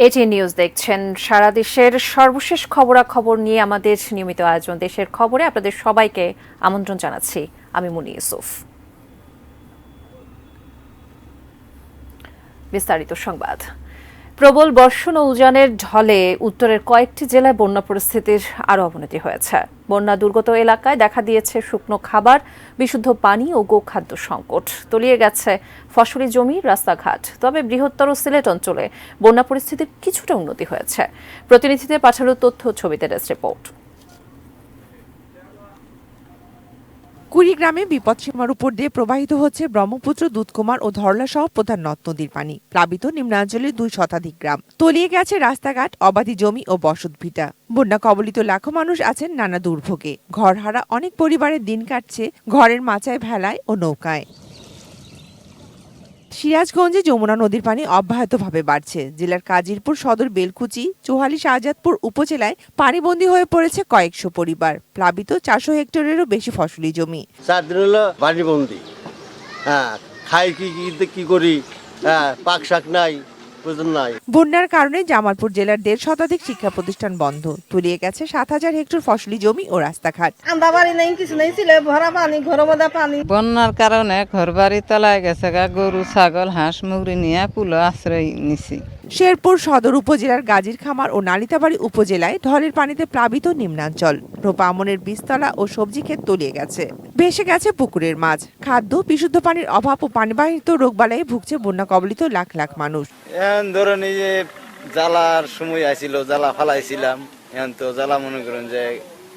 ATN news দেখছেন। সারা দেশের সর্বশেষ খবরাখবর নিয়ে আমাদের নিয়মিত আয়োজন দেশের খবরে আপনাদের সবাইকে আমন্ত্রণ জানাচ্ছি। আমি মুনি ইউসুফ। বিস্তারিত সংবাদ। প্রবল বর্ষণ ও উজানের ঢলে উত্তরের কয়েকটি জেলায় বন্যা পরিস্থিতির আরও অবনতি হয়েছে। বন্যা দুর্গত এলাকায় দেখা দিয়েছে শুকনো খাবার, বিশুদ্ধ পানি ও গোখাদ্য সংকট। তলিয়ে গেছে ফসলি জমি, রাস্তাঘাট। তবে বৃহত্তর সিলেট অঞ্চলে বন্যা পরিস্থিতির কিছুটা উন্নতি হয়েছে। প্রতিনিধিদের পাঠানো তথ্য ছবিতে ডেস্ক রিপোর্ট। কুড়িগ্রামে বিপদসীমার উপর দিয়ে প্রবাহিত হচ্ছে ব্রহ্মপুত্র, দুধকুমার ও ধরলা সহ প্রধান নদ নদীর পানি। প্লাবিত নিম্নাঞ্চলের 2 শতাধিক গ্রাম। তলিয়ে গেছে রাস্তাঘাট, অবাধি জমি ও বসতভিটা। বন্যা কবলিত লাখো মানুষ আছেন নানা দুর্ভোগে। ঘরহারা অনেক পরিবারের দিন কাটছে ঘরের মাচায়, ভেলায় ও নৌকায়। সিরাজগঞ্জে যমুনা নদীর পানি অব্যাহতভাবে বাড়ছে। জেলার কাজিরপুর সদর, বেলকুচি, চৌহালি, শাহজাদপুর উপজেলায় পানিবন্দী হয়ে পড়েছে কয়েকশো পরিবার। প্লাবিত 400 হেক্টরেরও বেশি ফসলি জমি। 4 দিন হলো পানিবন্দী। খাই কি করি, পাক শাক নাই, নাই। বন্যার কারণে জামালপুর জেলার 1.5 শতাধিক শিক্ষা প্রতিষ্ঠান বন্ধ। তলিয়ে গেছে 7000 হেক্টর ফসলি জমি ও রাস্তাঘাট। আমরা বাড়ি নাই, কিছু নাই, ছিল ভরা পানি, ঘরের মধ্যে পানি। বন্যার কারণে ঘর বাড়ি তলায় গেছে, গরু, ছাগল, হাঁস, মুরগি নিয়ে পুলো আশ্রয় নিছি। শেরপুর সদর উপজেলার গাজীর খামার ও নালিতাবাড়ী উপজেলায় ঢলের পানিতে প্লাবিত নিম্নাঞ্চল। রোপা আমনের বীজতলা ও সবজি ক্ষেত তলিয়ে গেছে। ভেসে গেছে পুকুরের মাছ। খাদ্য, বিশুদ্ধ পানির অভাব ও পানিবাহিত রোগবালাইয়ে ভুগছে বন্যা কবলিত লাখ লাখ মানুষ। ধরেন এই যে জ্বালার সময় আসছিল, জ্বালা ফালাইছিলাম, এখন তো জ্বালা মনে করেন যে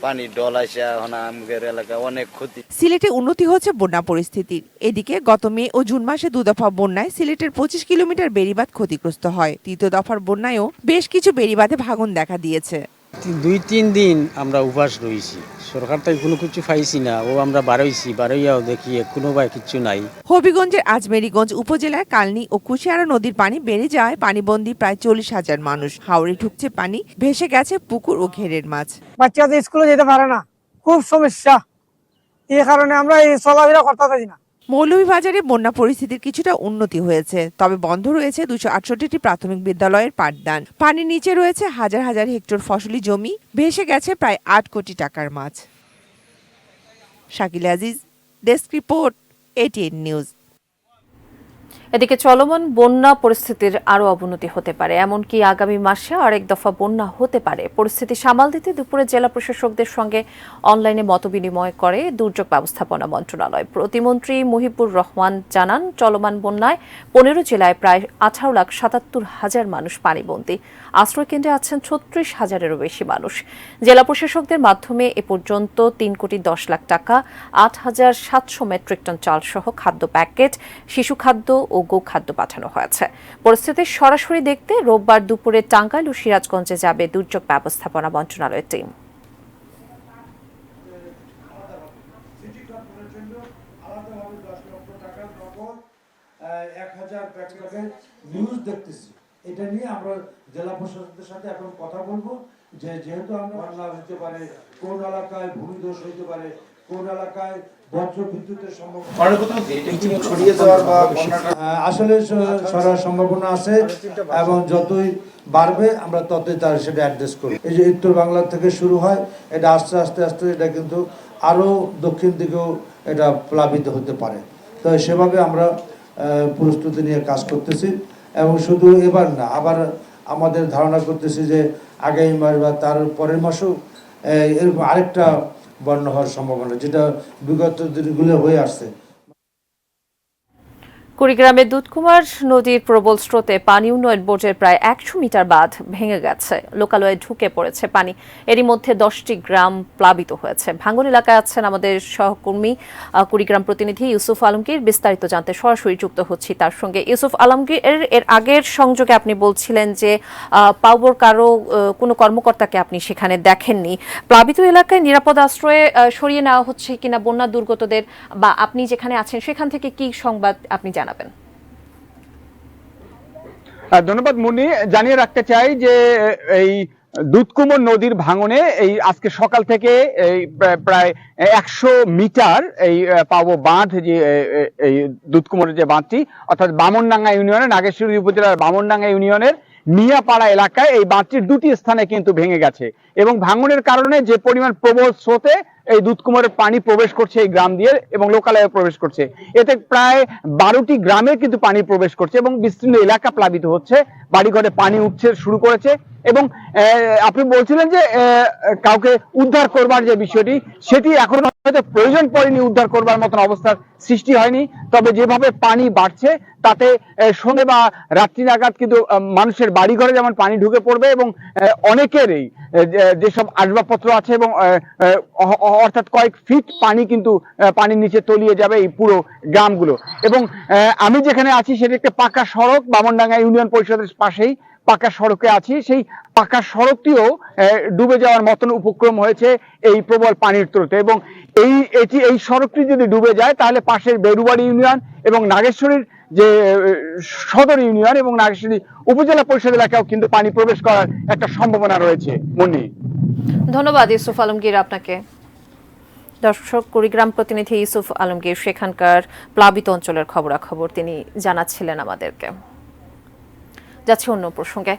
পানি ডল আসে, আমাদের এলাকা অনেক ক্ষতি। সিলেটে উন্নতি হচ্ছে বন্যা পরিস্থিতির। এদিকে গত মে ও জুন মাসে 2 দফা বন্যায় সিলেটের 25 কিলোমিটার বেড়িবাঁধ ক্ষতিগ্রস্ত হয়। 3য় দফার বন্যায়ও বেশ কিছু বেড়িবাঁধে ভাঙন দেখা দিয়েছে। 2-3 দিন আমরা উপাস রয়েছি, সরকার তাই কোনো কিছু পাইছি না। ও আমরা বারোইয়াও দেখি কোনো ভাই কিছু নাই। হবিগঞ্জের আজমেরীগঞ্জ উপজেলায় কালনী ও কুশিয়ারা নদীর পানি বেড়ে যায়, পানিবন্দী প্রায় 40,000 মানুষ। হাওড়ে ঢুকছে পানি, ভেসে গেছে পুকুর ও ঘেরের মাছ। বাচ্চাদের স্কুলে যেতে পারে না, খুব সমস্যা। এই কারণে আমরা এই চলাফেরা করতে পারি না। মৌলভীবাজারে বন্যা পরিস্থিতির কিছুটা উন্নতি হয়েছে, তবে বন্ধ রয়েছে 268টি প্রাথমিক বিদ্যালয়ের পাঠদান। পানির নিচে রয়েছে হাজার হাজার হেক্টর ফসলি জমি, ভেসে গেছে প্রায় 8 কোটি টাকার মাছ। Shakil Aziz, desk report, ATN news. এদিকে চলমান বন্যা পরিস্থিতির আরও অবনতি হতে পারে, এমনকি আগামী মাসে আরেক দফা বন্যা হতে পারে। পরিস্থিতি সামাল দিতে দুপুরে জেলা প্রশাসকদের সঙ্গে অনলাইনে মতবিনিময় করে দুর্যোগ ব্যবস্থাপনা মন্ত্রণালয়। প্রতিমন্ত্রী মুহিবুর রহমান জানান, চলমান বন্যায় 15 জেলায় প্রায় 18,77,000 মানুষ পানিবন্দী। আশ্রয়কেন্দ্রে আছেন 36,000-এরও বেশি মানুষ। জেলা প্রশাসকদের মাধ্যমে এ পর্যন্ত 3,10,00,000 টাকা, 8,700 মেট্রিক টন চাল সহ খাদ্য প্যাকেট, শিশু খাদ্য ও গোখাদ্য পাঠানো হয়েছে। পরিস্থিতি সরাসরি দেখতে রোববার দুপুরে টাঙ্গাইল ও সিরাজগঞ্জে যাবে দুর্যোগ ব্যবস্থাপনা মন্ত্রণালয়ের টিম। এটা নিয়ে আমরা জেলা প্রশাসকদের সাথে এখন কথা বলবো, যে যেহেতু আমরা বন্যা হতে পারে, কোন এলাকায় ভূমিধস হতে পারে, কোন এলাকায় বজ্র বিদ্যুতের সম্ভাবনা ছড়িয়ে দেওয়ার বা আসলে ছড়ার সম্ভাবনা আছে, এবং যতই বাড়বে আমরা ততই তার সেটা অ্যাড্রেস করি। এই যে উত্তর বাংলা থেকে শুরু হয়, এটা আস্তে আস্তে আস্তে এটা কিন্তু আরো দক্ষিণ দিকেও এটা প্লাবিত হতে পারে। তো সেভাবে আমরা প্রস্তুতি নিয়ে কাজ করতেছি, এবং শুধু এবার না, আবার আমাদের ধারণা করতেছি যে আগামী মাস বা তার পরের মাসেও এরকম আরেকটা বন্যা হওয়ার সম্ভাবনা, যেটা বিগত দিনগুলো হয়ে আসছে। কুড়িগ্রামে দুধকুমার নদীর প্রবল স্রোতে পানি উন্নয়ন বোর্ডের প্রায় 100 মিটার বাঁধ ভেঙে গেছে। লোকালয়ে ঢুকে পড়েছে পানি। এরই মধ্যে 10টি গ্রাম প্লাবিত হয়েছে। ভাঙ্গন এলাকায় আছেন আমাদের সহকর্মী কুড়িগ্রাম প্রতিনিধি ইউসুফ আলমগীর। বিস্তারিত জানতে সরাসরি যুক্ত হচ্ছি তার সঙ্গে। ইউসুফ আলমগীর, এর আগের সংযোগে আপনি বলছিলেন যে পাউবোর কোনো কর্মকর্তাকে আপনি সেখানে দেখেননি। প্লাবিত এলাকায় নিরাপদ আশ্রয়ে সরিয়ে নেওয়া হচ্ছে কিনা বন্যা দুর্গতদের, বা আপনি যেখানে আছেন সেখান থেকে কি সংবাদ আপনি জানাবেন? ধন্যবাদ মুন্নি। জানিয়ে রাখতে চাই যে এই দুধকুমর নদীর ভাঙনে এই আজকে সকাল থেকে এই প্রায় 100 মিটার এই পাবো বাঁধ, যে এই দুধকুমরের যে বাঁধটি, অর্থাৎ বামনডাঙ্গা ইউনিয়নের, নাগেশ্বরী উপজেলার বামনডাঙ্গা ইউনিয়নের মিয়াপাড়া এলাকায় এই বাঁধটির দুটি স্থানে কিন্তু ভেঙে গেছে এবং ভাঙনের কারণে যে পরিমাণ প্রবল স্রোতে এই দুধকুমারের পানি প্রবেশ করছে এই গ্রাম দিয়ে এবং লোকালয়ে প্রবেশ করছে, এতে প্রায় 12টি গ্রামে কিন্তু পানি প্রবেশ করছে এবং বিস্তীর্ণ এলাকা প্লাবিত হচ্ছে, বাড়িঘরে পানি উঠছে শুরু করেছে। এবং আপনি বলছিলেন যে কাউকে উদ্ধার করবার যে বিষয়টি, সেটি এখন হয়তো প্রয়োজন পড়েনি, উদ্ধার করবার মতন অবস্থার সৃষ্টি হয়নি। তবে যেভাবে পানি বাড়ছে তাতে সন্ধ্যে বা রাত্রি নাগাদ কিন্তু মানুষের বাড়িঘরে যেমন পানি ঢুকে পড়বে এবং অনেকেরই যেসব আসবাবপত্র আছে এবং অর্থাৎ কয়েক ফিট পানি কিন্তু পানির নিচে তলিয়ে যাবে এই পুরো গ্রামগুলো। এবং আমি যেখানে আছি সেটি একটা পাকা সড়ক, বামনডাঙ্গা ইউনিয়ন পরিষদের পাশেই পাকা সড়কে আছি। সেই পাকা সড়কটিও ডুবে যাওয়ার মতন উপক্রম হয়েছে এই প্রবল পানির স্রোতে। এবং এই সড়কটি যদি ডুবে যায় তাহলে পাশের বেরুবাড়ি ইউনিয়ন এবং নাগেশ্বরীর যে সদর ইউনিয়ন এবং নাগেশ্বরী উপজেলা পরিষদ এলাকাও কিন্তু পানি প্রবেশ করার একটা সম্ভাবনা রয়েছে। মনি, ধন্যবাদ ইউসুফ আলমগীর আপনাকে। দর্শক, কুড়িগ্রাম প্রতিনিধি ইউসুফ আলমগীর সেখানকার প্লাবিত অঞ্চলের খবরাখবর তিনি জানাচ্ছিলেন আমাদেরকে। যাচ্ছে অন্য প্রসঙ্গে।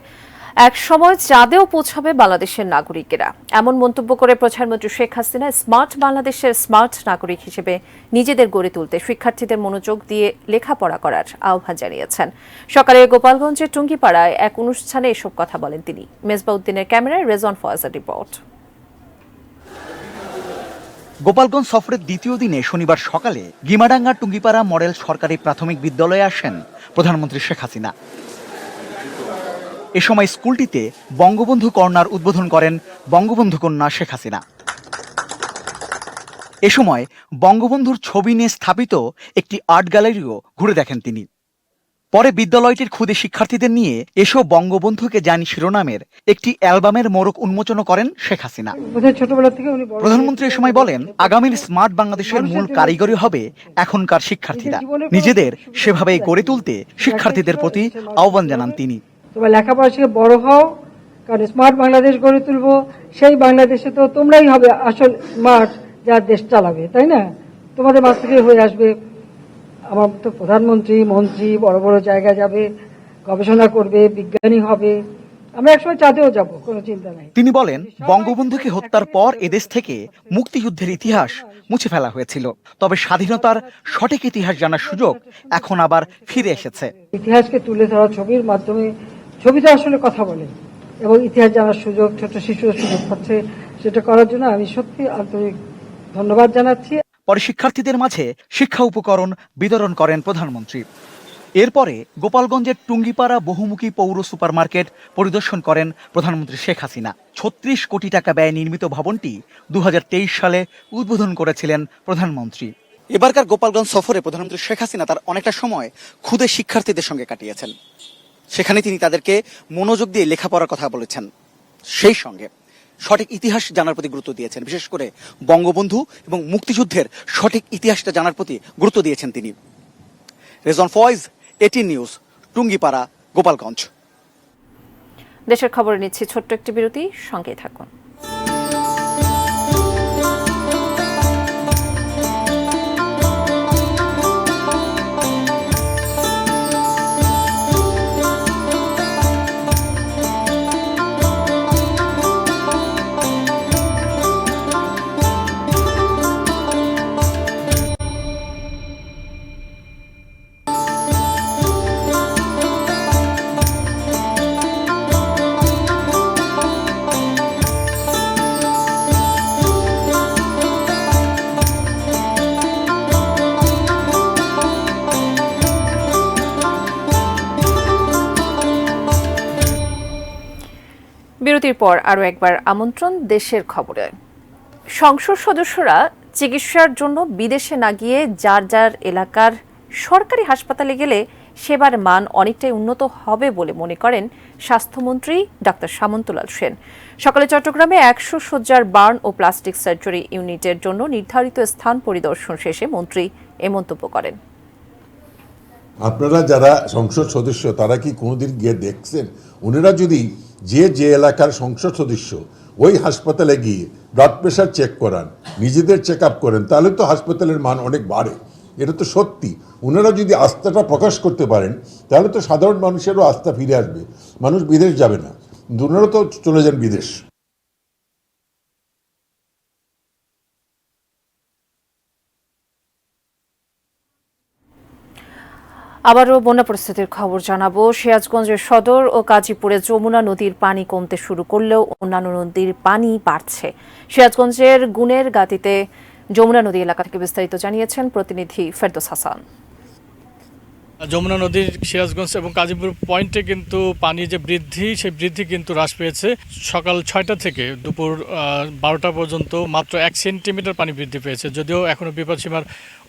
এক সময় চাঁদেও পৌঁছাবে বাংলাদেশের নাগরিকেরা, এমন মন্তব্য করে প্রধানমন্ত্রী শেখ হাসিনা স্মার্ট বাংলাদেশের স্মার্ট নাগরিক হিসেবে নিজেদের গড়ে তুলতে শিক্ষার্থীদের মনোযোগ দিয়ে লেখাপড়া করার আহ্বান জানিয়েছেন। সকালে গোপালগঞ্জের টুঙ্গিপাড়ায় এক অনুষ্ঠানে এসব কথা বলেন তিনি। মেজবাউদ্দিনের ক্যামেরায় রেজন ফয়েজের রিপোর্ট। গোপালগঞ্জ সফরের দ্বিতীয় দিনে শনিবার সকালে গিমাডাঙ্গা টুঙ্গিপাড়া মডেল সরকারি প্রাথমিক বিদ্যালয়ে আসেন প্রধানমন্ত্রী শেখ হাসিনা। এ সময় স্কুলটিতে বঙ্গবন্ধু কর্নার উদ্বোধন করেন বঙ্গবন্ধু কন্যা শেখ হাসিনা। এ সময় বঙ্গবন্ধুর ছবি নিয়ে স্থাপিত একটি আর্ট গ্যালারিও ঘুরে দেখেন তিনি। পরে বিদ্যালয়টির ক্ষুদে শিক্ষার্থীদের নিয়ে এসো বঙ্গবন্ধুকে জানি শিরোনামের একটি অ্যালবামের মোড়ক উন্মোচন করেন শেখ হাসিনা। প্রধানমন্ত্রী এ সময় বলেন, আগামীর স্মার্ট বাংলাদেশের মূল কারিগরি হবে এখনকার শিক্ষার্থীরা। নিজেদের সেভাবেই গড়ে তুলতে শিক্ষার্থীদের প্রতি আহ্বান জানান তিনি। তোমরা লেখাপড়া শিখে বড় হও, কারণ স্মার্ট বাংলাদেশ গড়ে তুলবো। সেই বাংলাদেশে তো তোমরাই হবে আসল স্মার্ট, যা দেশ চালাবে, তাই না? তোমাদের মাঝ থেকে হয়ে আসবে। আমার তো প্রধানমন্ত্রী, মন্ত্রী বড় বড় জায়গায় যাবে, গবেষণা করবে, বিজ্ঞানী হবে। আমরা একসময় চাঁদেও যাব, কোনো চিন্তা নাই। তিনি বলেন, বঙ্গবন্ধুকে হত্যার পর এদেশ থেকে মুক্তিযুদ্ধের ইতিহাস মুছে ফেলা হয়েছিল, তবে স্বাধীনতার সঠিক ইতিহাস জানার সুযোগ এখন আবার ফিরে এসেছে। ইতিহাসকে তুলে ধরা ছবির মাধ্যমে, ছবিতে আসলে কথা বলে এবং ইতিহাস জানার সুযোগ ছোট শিশুরা সুযোগ পাচ্ছে। সেটা করার জন্য আমি সত্যি আন্তরিক ধন্যবাদ জানাচ্ছি। পরে শিক্ষার্থীদের মাঝে শিক্ষা উপকরণ বিতরণ করেন প্রধানমন্ত্রী। এরপরে গোপালগঞ্জের টুঙ্গিপাড়া বহুমুখী পৌর সুপারমার্কেট পরিদর্শন করেন প্রধানমন্ত্রী শেখ হাসিনা। ৩৬ কোটি টাকা ব্যয়ে নির্মিত ভবনটি ২০২৩ সালে উদ্বোধন করেছিলেন প্রধানমন্ত্রী। এবারকার গোপালগঞ্জ সফরে প্রধানমন্ত্রী শেখ হাসিনা তার অনেকটা সময় ক্ষুদে শিক্ষার্থীদের সঙ্গে কাটিয়েছেন। সেখানে তিনি তাদেরকে মনোযোগ দিয়ে লেখাপড়ার কথা বলেছেন, সেই সঙ্গে সঠিক ইতিহাস জানার প্রতি গুরুত্ব দিয়েছেন। বিশেষ করে বঙ্গবন্ধু এবং মুক্তিযুদ্ধের সঠিক ইতিহাসটা জানার প্রতি গুরুত্ব দিয়েছেন তিনি। রেজন ফয়েজ, এটিএন নিউজ, টুঙ্গিপাড়া, গোপালগঞ্জ। দেশের খবর নিচ্ছি ছোট্ট একটি বিরতি, সঙ্গেই থাকুন। বিরতির পর আরও একবার আমন্ত্রণ দেশের খবরে। সংসদ সদস্যরা চিকিৎসার জন্য বিদেশে না গিয়ে যার যার এলাকার সরকারি হাসপাতালে গেলে সেবার মান অনেকটাই উন্নত হবে বলে মনে করেন স্বাস্থ্যমন্ত্রী ডাক্তার সামন্তলাল সেন। সকালে চট্টগ্রামে ১০০ শয্যার বার্ন ও প্লাস্টিক সার্জারি ইউনিটের জন্য নির্ধারিত স্থান পরিদর্শন শেষে মন্ত্রী এ মন্তব্য করেন। আপনারা যারা সংসদ সদস্য তারা কি কোনোদিন গিয়ে দেখছেন? ওনারা যদি যে এলাকার সংসদ সদস্য ওই হাসপাতালে গিয়ে ব্লাড প্রেশার চেক করান, নিজেদের চেক আপ করেন, তাহলে তো হাসপাতালের মান অনেক বাড়ে। এটা তো সত্যি। ওনারা যদি আস্থাটা প্রকাশ করতে পারেন তাহলে তো সাধারণ মানুষেরও আস্থা ফিরে আসবে, মানুষ বিদেশ যাবে না, ওনারা তো চলে যান বিদেশ। আবারও বন্যা পরিস্থিতির খবর জানাবো। সিরাজগঞ্জের সদর ও কাজীপুরে যমুনা নদীর পানি কমতে শুরু করলেও অন্যান্য নদীর পানি বাড়ছে। সিরাজগঞ্জের গুণের গাতিতে যমুনা নদী এলাকা থেকে বিস্তারিত জানিয়েছেন প্রতিনিধি ফেরদৌস হাসান। যমুনা নদীর সিরাজগঞ্জ এবং কাজীপুর পয়েন্টে কিন্তু পানি যে বৃদ্ধি, সেই বৃদ্ধি কিন্তু হ্রাস পেয়েছে। সকাল 6টা থেকে দুপুর 12টা পর্যন্ত মাত্র 1 সেন্টিমিটার পানি বৃদ্ধি পেয়েছে। যদিও এখনও বিপদসীমার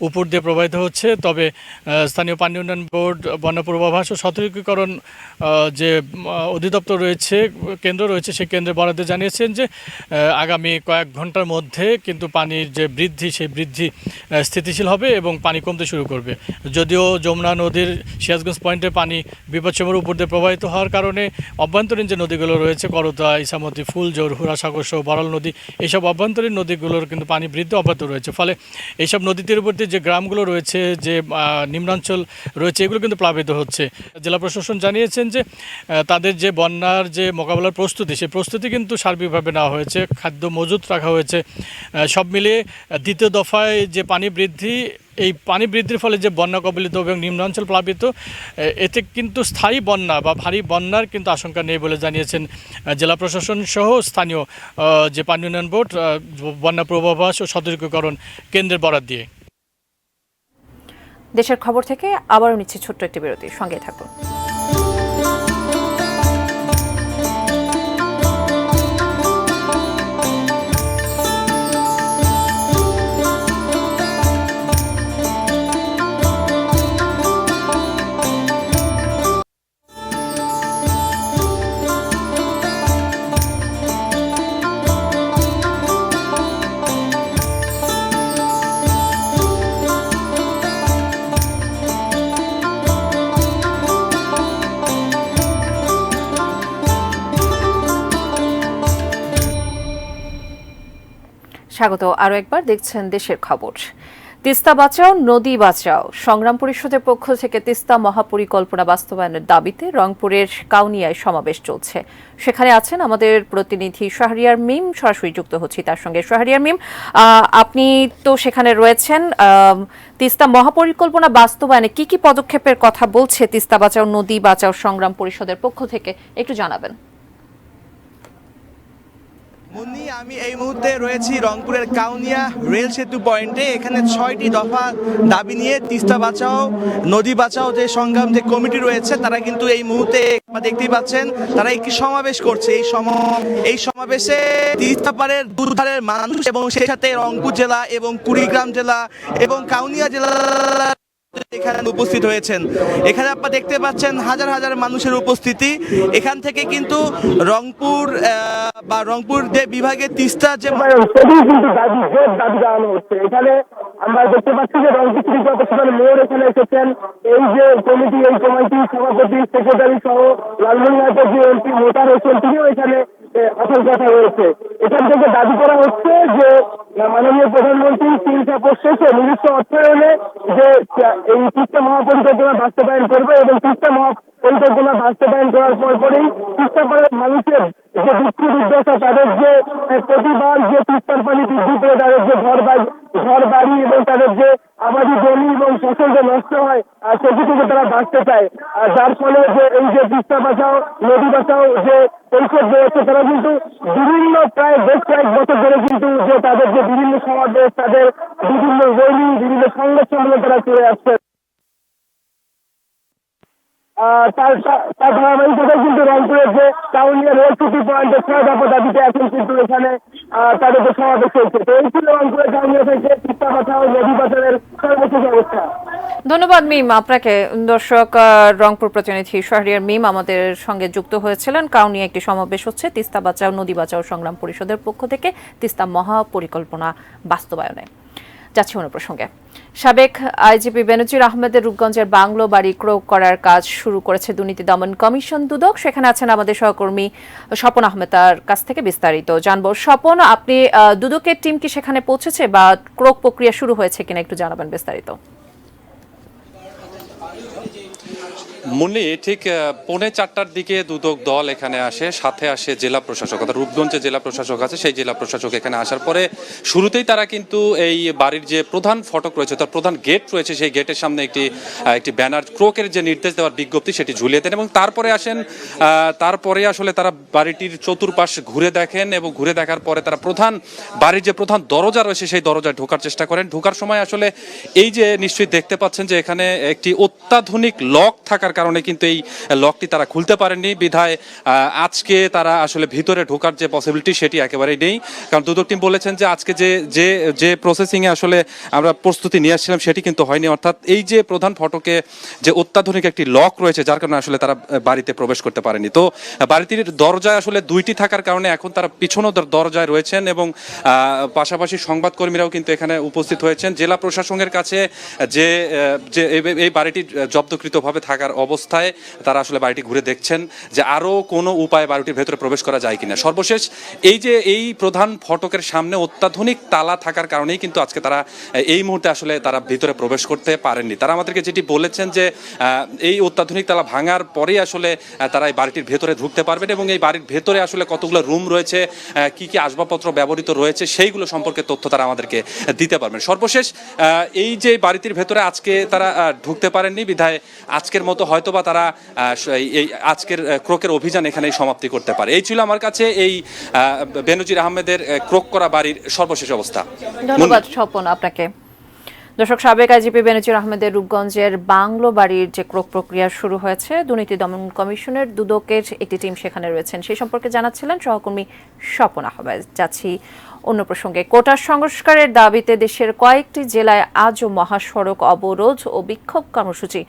উপর দিয়ে প্রবাহিত হচ্ছে, তবে স্থানীয় পানি উন্নয়ন বোর্ড, বন্যা পূর্বাভাস ও সতর্কীকরণ যে অধিদপ্তর রয়েছে, কেন্দ্র রয়েছে, সেই কেন্দ্রের বরাদ্দে জানিয়েছেন যে আগামী কয়েক ঘন্টার মধ্যে কিন্তু পানির যে বৃদ্ধি, সেই বৃদ্ধি স্থিতিশীল হবে এবং পানি কমতে শুরু করবে। যদিও যমুনা নদীর সিরাজগঞ্জ পয়েন্টে পানি বিপদসীমার উপর দিয়ে প্রবাহিত হওয়ার কারণে অভ্যন্তরীণ যে নদীগুলো রয়েছে, করতা, ইসামতি, ফুলজোর, হুরাসাগর সহ বড়াল নদী, এইসব অভ্যন্তরীণ নদীগুলোর কিন্তু পানি বৃদ্ধি অব্যাহত রয়েছে। ফলে এইসব নদী তীরবর্তী যে গ্রামগুলো রয়েছে, যে নিম্নাঞ্চল রয়েছে, এগুলো কিন্তু প্লাবিত হচ্ছে। জেলা প্রশাসন জানিয়েছেন যে তাদের যে বন্যার যে মোকাবেলার প্রস্তুতি, সেই প্রস্তুতি কিন্তু সার্বিকভাবে নেওয়া হয়েছে, খাদ্য মজুত রাখা হয়েছে। সব মিলিয়ে দ্বিতীয় দফায় যে পানি বৃদ্ধি, এই পানি বৃদ্ধির ফলে যে বন্যা কবলিত এবং নিম্নাঞ্চল প্লাবিত, এতে কিন্তু স্থায়ী বন্যা বা ভারী বন্যার কিন্তু আশঙ্কা নেই বলে জানিয়েছেন জেলা প্রশাসন সহ স্থানীয় যে পানি উন্নয়ন বোর্ড, বন্যা পূর্বাভাস ও সতর্কীকরণ কেন্দ্রের বরাদ দিয়ে। দেশের খবর থেকে আবারও নিচ্ছে ছোট্ট একটি বিরতি, সঙ্গে থাকুন। স্বাগত আরও একবার, দেখছেন দেশের খবর। তিস্তা বাঁচাও নদী বাঁচাও সংগ্রাম পরিষদের পক্ষ থেকে তিস্তা মহাপরিকল্পনা বাস্তবায়নের দাবিতে রংপুরের কাউনিয়ায় সমাবেশ চলছে। সেখানে আছেন আমাদের প্রতিনিধি শাহরিয়ার মিম, সরাসরি যুক্ত হচ্ছি তার সঙ্গে। শাহরিয়ার মিম, আপনি তো সেখানে রয়েছেন। তিস্তা মহাপরিকল্পনা বাস্তবায়নে কি কি পদক্ষেপের কথা বলছে তিস্তা বাঁচাও নদী বাঁচাও সংগ্রাম পরিষদের পক্ষ থেকে, একটু জানাবেন। মুন্নি, আমি এই মুহূর্তে রয়েছি রংপুরের কাউনিয়া রেল সেতু পয়েন্টে। এখানে 6টি দফা দাবি নিয়ে তিস্তা বাঁচাও নদী বাঁচাও যে সংগ্রাম যে কমিটি রয়েছে, তারা কিন্তু এই মুহূর্তে দেখতেই পাচ্ছেন তারা একটি সমাবেশ করছে। এই সমাবেশে তিস্তা পাড়ের দুধারের মানুষ এবং সেই সাথে রংপুর জেলা এবং কুড়িগ্রাম জেলা এবং কাউনিয়া জেলা এখানে উপস্থিত হয়েছেন। এখানে আপনারা দেখতে পাচ্ছেন হাজার হাজার মানুষের উপস্থিতি। এখান থেকে কিন্তু রংপুর বা রংপুর যে বিভাগের তিস্তা যে দাবি জানানো হচ্ছে। এখানে আমরা দেখতে পাচ্ছি যে রংপুর সিটি কর্পোরেশনের মেয়র এখানে এসেছেন। এই যে কমিটি, এই কমিটির সভাপতি, সেক্রেটারি সহ লালমনিরহাটের যে এমপি মোতার হোসেন, তিনিও এখানে আসল কথা রয়েছে। এখান থেকে দাবি করা হচ্ছে যে মাননীয় প্রধানমন্ত্রী 3 সাপোর্ট শেষে নিজস্ব অর্থায়নে যে এই তিস্তা মহাপরিকল্পনা বাস্তবায়ন করবে এবং তিস্তা মহাপরিকল্পনা বাস্তবায়ন করার পরপরই তিস্তা পাড়ের মানুষের যে দুঃখ দুর্দশা, তাদের যে প্রতিবার যে তিস্তার পানি বৃদ্ধি করে তাদের যে ঘর বাড়ি এবং তাদের যে আবাদি জমি এবং ফসল যে নষ্ট হয়, সেটি থেকে তারা বাঁচতে চায়। যার ফলে যে এই যে তিস্তা বাঁচাও নদী বাঁচাও যে পরিষদ রয়েছে, তারা কিন্তু বিভিন্ন প্রায় বেশ কয়েক বছর ধরে কিন্তু যে তাদের যে বিভিন্ন সমাবেশ, তাদের বিভিন্ন রৈলি, বিভিন্ন সংবাদ সম্মেলন তারা চলে আসছে। তার ধারাবাহিকতায় কিন্তু রংপুরের যে কাউনিয়া রেল সিটি পয়েন্টে 6 দফা দাবিতে এখন কিন্তু এখানে তাদের যে সমাবেশ চলছে। তো এই ছিল রংপুরের কাউনিয়া থেকে তিস্তা বাঁচাও নদী বাঁচাওয়ের সর্বশেষ অবস্থা। ধন্যবাদ মিম আপনাকে। দর্শক, রংপুর প্রতিনিধি শাহরিয়ার মিম আমাদের সঙ্গে যুক্ত হয়েছিলেন। কাউনিয়া একটি সমাবেশ হচ্ছে তিস্তা বাঁচাও নদী বাঁচাও সংগ্রাম পরিষদের পক্ষ থেকে তিস্তা মহাপরিকল্পনা বাস্তবায়নে। যাচ্ছি অন্য প্রসঙ্গে। সাবেক আইজিপি বেনজির আহমেদের রূপগঞ্জের বাংলো বাড়ি ক্রয় করার কাজ শুরু করেছে দুর্নীতি দমন কমিশন দুদক। সেখানে আছেন আমাদের সহকর্মী স্বপন আহমেদ, তার কাছ থেকে বিস্তারিত জানবো। স্বপন, আপনি দুদকের টিম কি সেখানে পৌঁছেছে বা ক্রয় প্রক্রিয়া শুরু হয়েছে কিনা একটু জানাবেন বিস্তারিত। মুন্নি ঠিক 3:45টার দিকে দুদক দল এখানে আসে, সাথে আসে জেলা প্রশাসক, অর্থাৎ রূপগঞ্জে জেলা প্রশাসক আছে, সেই জেলা প্রশাসক এখানে আসার পরে শুরুতেই তারা কিন্তু এই বাড়ির যে প্রধান ফটক রয়েছে, তার প্রধান গেট রয়েছে, সেই গেটের সামনে একটি ব্যানার ক্রোকের যে নির্দেশ দেওয়ার বিজ্ঞপ্তি সেটি ঝুলিয়ে দেন এবং তারপরে আসেন। তারপরে আসলে তারা বাড়িটির চতুর্পাশ ঘুরে দেখেন এবং ঘুরে দেখার পরে তারা বাড়ির যে প্রধান দরজা রয়েছে সেই দরজায় ঢোকার চেষ্টা করেন। ঢোকার সময় আসলে এই যে নিশ্চয়ই দেখতে পাচ্ছেন যে এখানে একটি অত্যাধুনিক লক থাকার কারণে কিন্তু এই লকটি তারা খুলতে পারেননি, বিধায় আজকে তারা আসলে ভিতরে ঢোকার যে পসিবিলিটি সেটি একেবারেই নেই। কারণ দুদক টিম বলেছেন যে আজকে যে প্রসেসিংয়ে আসলে আমরা প্রস্তুতি নিয়ে আসছিলাম সেটি কিন্তু হয়নি, অর্থাৎ এই যে প্রধান ফটকে যে অত্যাধুনিক একটি লক রয়েছে যার কারণে আসলে তারা বাড়িতে প্রবেশ করতে পারেনি। তো বাড়িটির দরজায় আসলে দুইটি থাকার কারণে এখন তারা পিছনের দরজায় রয়েছেন এবং পাশাপাশি সংবাদকর্মীরাও কিন্তু এখানে উপস্থিত হয়েছেন। জেলা প্রশাসনের কাছে যে এই বাড়িটি জব্দকৃতভাবে থাকার অবস্থায় তারা আসলে বাড়িটি ঘুরে দেখছেন যে আরও কোনো উপায়ে বাড়িটির ভেতরে প্রবেশ করা যায় কিনা। সর্বশেষ এই প্রধান ফটকের সামনে অত্যাধুনিক তালা থাকার কারণেই কিন্তু আজকে তারা এই মুহূর্তে আসলে তারা ভিতরে প্রবেশ করতে পারেননি। তারা আমাদেরকে যেটি বলেছেন যে এই অত্যাধুনিক তালা ভাঙার পরেই আসলে তারা এই বাড়িটির ভেতরে ঢুকতে পারবেন এবং এই বাড়ির ভেতরে আসলে কতগুলো রুম রয়েছে, কি কি আসবাবপত্র ব্যবহৃত রয়েছে সেইগুলো সম্পর্কে তথ্য তারা আমাদেরকে দিতে পারবেন। সর্বশেষ এই যে বাড়িটির ভেতরে আজকে তারা ঢুকতে পারেননি, বিধায় আজকের মতো হয়তোবা তারা এই আজকের ক্রোকের অভিযান এখানেই সমাপ্তি করতে পারে। এই ছিল আমার কাছে এই বেনজির আহমেদের ক্রোক করা বাড়ির সর্বশেষ অবস্থা। ধন্যবাদ স্বপন আপনাকে। দর্শক, সাবেক আইজিপি বেনজির আহমেদের রূপগঞ্জের বাংলো বাড়ির যে ক্রোক প্রক্রিয়া শুরু হয়েছে, দুর্নীতি দমন কমিশনের দুদকের একটি টিম সেখানে রয়েছেন, সেই সম্পর্কে জানাচ্ছিলেন সহকর্মী স্বপন আহমেদ। যাচ্ছি অন্য প্রসঙ্গে। কোটা সংস্কারের দাবিতে দেশের কয়েকটি জেলায় আজও মহাসড়ক অবরোধ ও বিক্ষোভ কর্মসূচি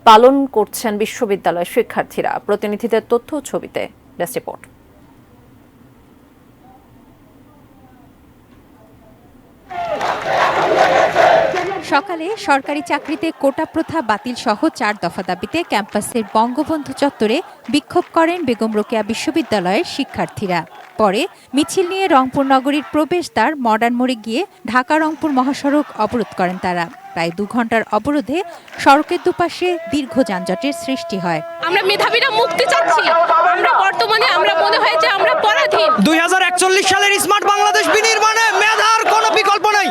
পালন করছেন বিশ্ববিদ্যালয় শিক্ষার্থীরা। প্রতিনিধিদের তথ্য ও ছবিতে ডেস্ক রিপোর্ট। সকালে সরকারি চাকরিতে কোটা প্রথা বাতিল সহ 4 দফা দাবিতে ক্যাম্পাসের বঙ্গবন্ধু চত্বরে বিক্ষোভ করেন বেগম রোকেয়া বিশ্ববিদ্যালয়ের শিক্ষার্থীরা। পরে মিছিল নিয়ে রংপুর নগরীর প্রবেশদ্বার মডার্ন মোড়ে গিয়ে ঢাকা রংপুর মহাসড়ক অবরোধ করেন তারা। প্রায় 2 ঘন্টার অবরোধে সড়কের দুপাশে দীর্ঘ যানজটের সৃষ্টি হয়। আমরা মেধাবীরা মুক্তি চাচ্ছি। আমরা বর্তমানে মনে হয় যে আমরা পরাধীন। 2041 সালের স্মার্ট বাংলাদেশ বিনির্মাণে মেধার কোনো বিকল্প নেই।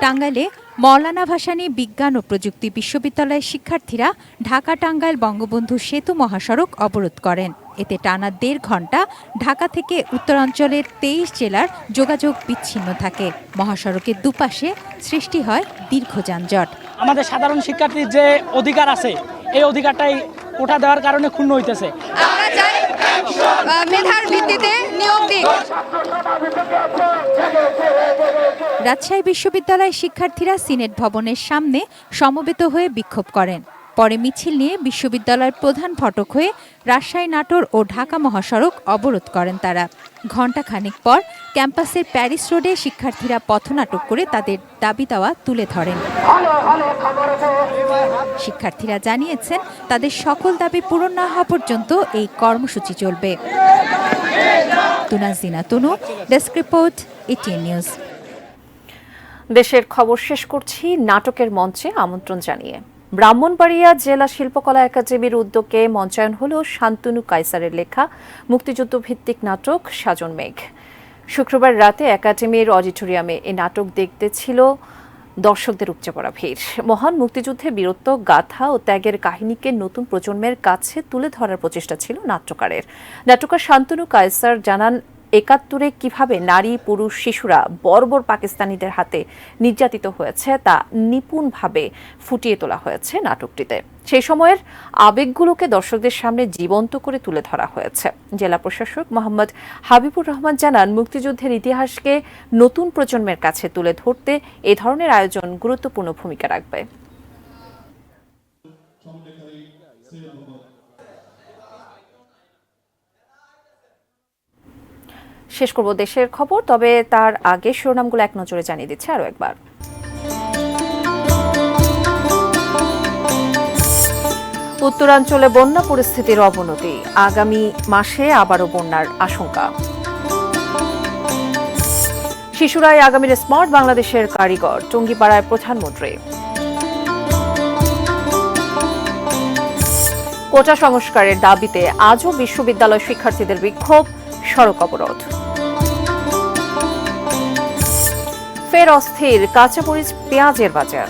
টাঙ্গাইলে মওলানা ভাসানী বিজ্ঞান ও প্রযুক্তি বিশ্ববিদ্যালয়ের শিক্ষার্থীরা ঢাকা টাঙ্গাইল বঙ্গবন্ধু সেতু মহাসড়ক অবরোধ করেন। এতে টানা 1.5 ঘন্টা ঢাকা থেকে উত্তরাঞ্চলের 23 জেলার যোগাযোগ বিচ্ছিন্ন থাকে। মহাসড়কের দুপাশে সৃষ্টি হয় দীর্ঘ যানজট। আমাদের সাধারণ শিক্ষার্থীর যে অধিকার আছে, এই অধিকারটাই কোটা দেওয়ার কারণে ক্ষুণ্ণ হইতেছে। আমরা চাই মেধার ভিত্তিতে নিয়োগ দিক। রাজশাহী বিশ্ববিদ্যালয়ের শিক্ষার্থীরা সিনেট ভবনের সামনে সমবেত হয়ে বিক্ষোভ করেন। পরে মিছিল নিয়ে বিশ্ববিদ্যালয়ের প্রধান ফটক হয়ে রাজশাহী নাটোর ও ঢাকা মহাসড়ক অবরোধ করেন তারা। ঘণ্টাখানেক পর ক্যাম্পাসের প্যারিস রোডে শিক্ষার্থীরা পথনাটক করে তাদের দাবি দাওয়া তুলে ধরেন। শিক্ষার্থীরা জানিয়েছেন তাদের সকল দাবি পূরণ না হওয়া পর্যন্ত এই কর্মসূচি চলবে। তুনাজিনা তনু, ডেস্ক রিপোর্ট, এটিএন নিউজ। দেশের খবর শেষ করছি নাটকের মঞ্চে আমন্ত্রণ জানিয়ে। ব্রাহ্মণবাড়িয়া জেলা শিল্পকলা একাডেমির উদ্যোগে মঞ্চায়ন হল শান্তনু কায়সারের লেখা মুক্তিযুদ্ধ ভিত্তিক নাটক সাজন মেঘ। শুক্রবার রাতে একাডেমির অডিটোরিয়ামে এই নাটক দেখতে ছিল দর্শকদের উপচে পড়া ভিড়। মহান মুক্তিযুদ্ধে বীরত্ব গাথা ও ত্যাগের কাহিনীকে নতুন প্রজন্মের কাছে তুলে ধরার প্রচেষ্টা ছিল নাট্যকারের। নাট্যকার শান্তনু কায়সার জানান, ৭১-এ কিভাবে নারী, পুরুষ, শিশুরা বর্বর পাকিস্তানিদের হাতে নির্যাতিত হয়েছে তা নিপুণভাবে ফুটিয়ে তোলা হয়েছে নাটকটিতে। সেই সময়ের আবেগগুলোকে দর্শকদের সামনে জীবন্ত করে তুলে ধরা হয়েছে। জেলা প্রশাসক মোহাম্মদ হাবিবুর রহমান জানান, মুক্তিযুদ্ধের ইতিহাসকে নতুন প্রজন্মের কাছে তুলে ধরতে এ ধরনের আয়োজন গুরুত্বপূর্ণ ভূমিকা রাখবে। শেষ করব দেশের খবর, তবে তার আগে শিরোনামগুলো এক নজরে জানিয়ে দিচ্ছে আরো একবার। উত্তরাঞ্চলে বন্যা পরিস্থিতির অবনতি, আগামী মাসে আবারও বন্যার আশঙ্কা। শিশুরাই আগামীর স্মার্ট বাংলাদেশের কারিগর, টুঙ্গিপাড়ায় প্রধানমন্ত্রী। কোটা সংস্কারের দাবিতে আজও বিশ্ববিদ্যালয় শিক্ষার্থীদের বিক্ষোভ, সড়ক অবরোধ। ফের অস্থির কাঁচামরিচ পেঁয়াজের বাজার।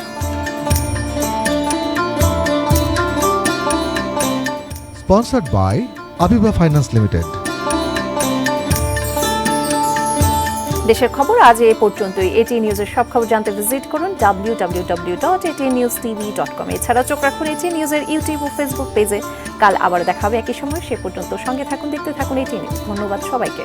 Sponsored by Abiba Finance Limited. দেশের খবর আজ এ পর্যন্তই। এটিএন নিউজের সব খবর জানতে ভিজিট করুন www.atnnewstv.com। এছাড়া চোখ রাখুন এটিএন নিউজের ইউটিউব ও ফেসবুক পেজে। কাল আবার দেখা হবে একই সময়। সে পর্যন্ত সঙ্গে থাকুন, দেখতে থাকুন এটিএন নিউজ। ধন্যবাদ সবাইকে।